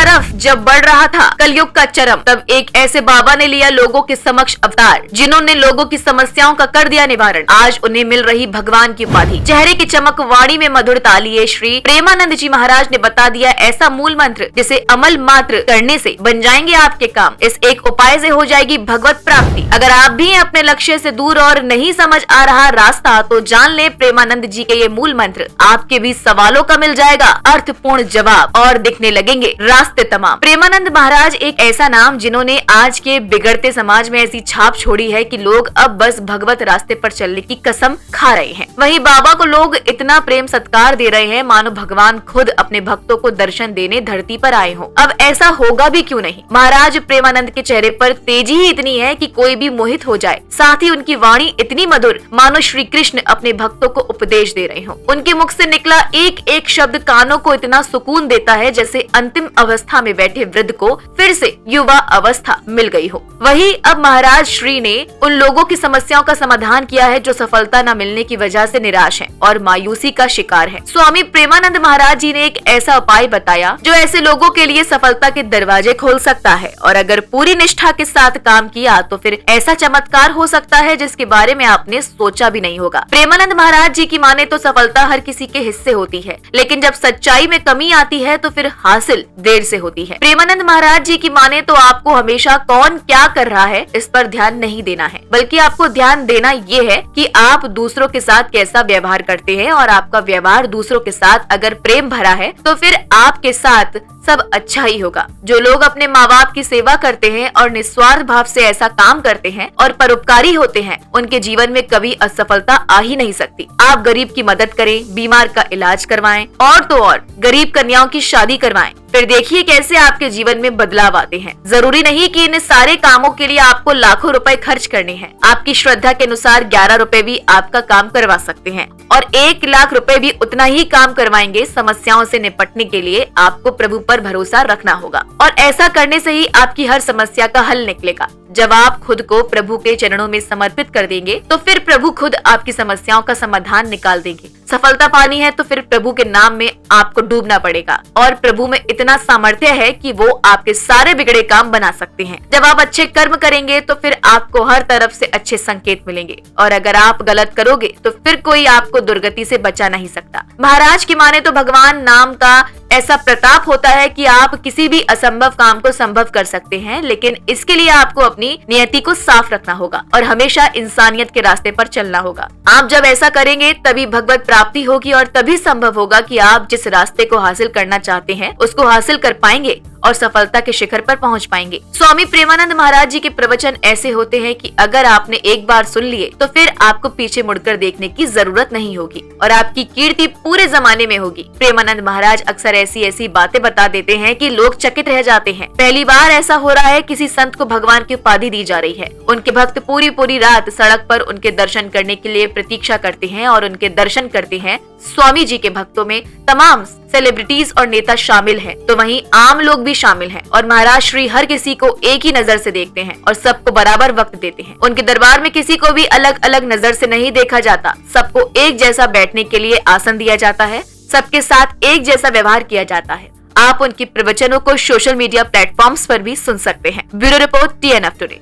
तरफ जब बढ़ रहा था कलयुग का चरम, तब एक ऐसे बाबा ने लिया लोगों के समक्ष अवतार, जिन्होंने लोगों की समस्याओं का कर दिया निवारण। आज उन्हें मिल रही भगवान की उपाधि। चेहरे की चमक, वाणी में मधुरता लिए श्री प्रेमानंद जी महाराज ने बता दिया ऐसा मूल मंत्र जिसे अमल मात्र करने से बन जाएंगे आपके काम। इस एक उपाय से हो जाएगी भगवत प्राप्ति। अगर आप भी अपने लक्ष्य से दूर और नहीं समझ आ रहा रास्ता, तो जान ले प्रेमानंद जी के ये मूल मंत्र, आपके भी सवालों का मिल जाएगा अर्थपूर्ण जवाब और दिखने लगेंगे रास्ते तमाम। प्रेमानंद महाराज एक ऐसा नाम जिन्होंने आज के बिगड़ते समाज में ऐसी छाप छोड़ी है कि लोग अब बस भगवत रास्ते पर चलने की कसम खा रहे हैं। वहीं बाबा को लोग इतना प्रेम सत्कार दे रहे हैं मानो भगवान खुद अपने भक्तों को दर्शन देने धरती पर आए हों। अब ऐसा होगा भी क्यों नहीं। महाराज प्रेमानंद के चेहरे पर तेजी ही इतनी है कि कोई भी मोहित हो जाए। साथ ही उनकी वाणी इतनी मधुर मानो श्री कृष्ण अपने भक्तों को उपदेश दे रहे हो। उनके मुख से निकला एक एक शब्द कानों को इतना सुकून देता है जैसे अंतिम अवस्था में बैठे वृद्ध को फिर से युवा अवस्था मिल गई हो। वही अब महाराज श्री ने उन लोगों की समस्याओं का समाधान किया है जो सफलता न मिलने की वजह से निराश हैं और मायूसी का शिकार है। स्वामी प्रेमानंद महाराज जी ने एक ऐसा उपाय बताया जो ऐसे लोगों के लिए सफलता के दरवाजे खोल सकता है, और अगर पूरी निष्ठा के साथ काम किया तो फिर ऐसा चमत्कार हो सकता है जिसके बारे में आपने सोचा भी नहीं होगा। प्रेमानंद महाराज जी की माने तो सफलता हर किसी के हिस्से होती है, लेकिन जब सच्चाई में कमी आती है तो फिर हासिल देर से होती है। प्रेमानंद महाराज जी की माने तो आपको हमेशा कौन क्या कर रहा है इस पर ध्यान नहीं देना है, बल्कि आपको ध्यान देना ये है कि आप दूसरों के साथ कैसा व्यवहार करते हैं, और आपका व्यवहार दूसरों के साथ अगर प्रेम भरा है तो फिर आपके साथ सब अच्छा ही होगा। जो लोग अपने माँ बाप की सेवा करते हैं और निस्वार्थ भाव से ऐसा काम करते हैं और परोपकारी होते हैं, उनके जीवन में कभी असफलता आ ही नहीं सकती। आप गरीब की मदद करें, बीमार का इलाज करवाएं, और तो और गरीब कन्याओं की शादी करवाएं, फिर देखिए कैसे आपके जीवन में बदलाव आते हैं। जरूरी नहीं कि इन सारे कामों के लिए आपको लाखों रुपए खर्च करने हैं। आपकी श्रद्धा के अनुसार 11 रुपए भी आपका काम करवा सकते हैं, और 1 लाख रुपए भी उतना ही काम करवाएंगे। समस्याओं से निपटने के लिए आपको प्रभु पर भरोसा रखना होगा, और ऐसा करने से ही आपकी हर समस्या का हल निकलेगा। जब आप खुद को प्रभु के चरणों में समर्पित कर देंगे तो फिर प्रभु खुद आपकी समस्याओं का समाधान निकाल देंगे। सफलता पानी है तो फिर प्रभु के नाम में आपको डूबना पड़ेगा, और प्रभु में इतना सामर्थ्य है कि वो आपके सारे बिगड़े काम बना सकते हैं। जब आप अच्छे कर्म करेंगे तो फिर आपको हर तरफ से अच्छे संकेत मिलेंगे, और अगर आप गलत करोगे तो फिर कोई आपको दुर्गति से बचा नहीं सकता। महाराज की माने तो भगवान नाम का ऐसा प्रताप होता है कि आप किसी भी असंभव काम को संभव कर सकते हैं, लेकिन इसके लिए आपको अपनी नियति को साफ रखना होगा और हमेशा इंसानियत के रास्ते पर चलना होगा। आप जब ऐसा करेंगे तभी भगवत प्राप्ति होगी, और तभी संभव होगा कि आप जिस रास्ते को हासिल करना चाहते हैं उसको हासिल कर पाएंगे और सफलता के शिखर पर पहुंच पाएंगे। स्वामी प्रेमानंद महाराज जी के प्रवचन ऐसे होते हैं कि अगर आपने एक बार सुन लिए तो फिर आपको पीछे मुड़कर देखने की जरूरत नहीं होगी, और आपकी कीर्ति पूरे जमाने में होगी। प्रेमानंद महाराज अक्सर ऐसी ऐसी बातें बता देते हैं कि लोग चकित रह जाते हैं। पहली बार ऐसा हो रहा है किसी संत को भगवान की उपाधि दी जा रही है। उनके भक्त पूरी पूरी रात सड़क पर उनके दर्शन करने के लिए प्रतीक्षा करते हैं, और उनके दर्शन करते हैं। स्वामी जी के भक्तों में तमाम सेलिब्रिटीज और नेता शामिल हैं, तो वहीं आम लोग भी शामिल हैं, और महाराज श्री हर किसी को एक ही नजर से देखते हैं और सबको बराबर वक्त देते हैं। उनके दरबार में किसी को भी अलग अलग नजर से नहीं देखा जाता। सबको एक जैसा बैठने के लिए आसन दिया जाता है, सबके साथ एक जैसा व्यवहार किया जाता है। आप उनके प्रवचनों को सोशल मीडिया प्लेटफॉर्म्स पर भी सुन सकते हैं। Bureau report TNF today.